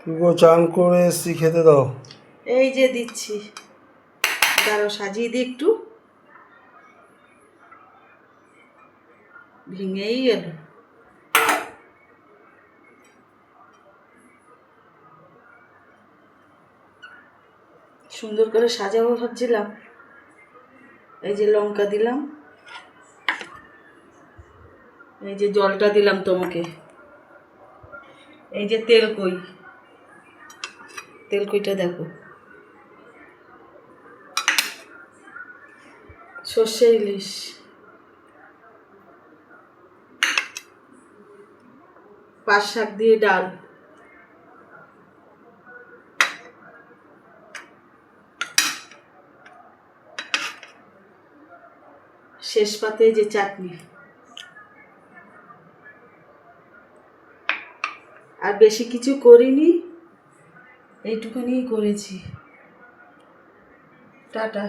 গো চান করে এসছি, খেতে দাও। এই যে দিচ্ছি, দাঁড়াও সাজিয়ে দিই একটু। ভেঙেই গেল। সুন্দর করে সাজাবো ভাবছিলাম। এই যে লঙ্কা দিলাম, এই যে জলটা দিলাম তোমাকে, এই যে তেলকইটা দেখো, সর্ষে ইলিশ, পাট শাক দিয়ে ডাল, শেষ পাতে যে চাটনি। আর বেশি কিছু করিনি, এইটুকুনি করেছি। টাটা।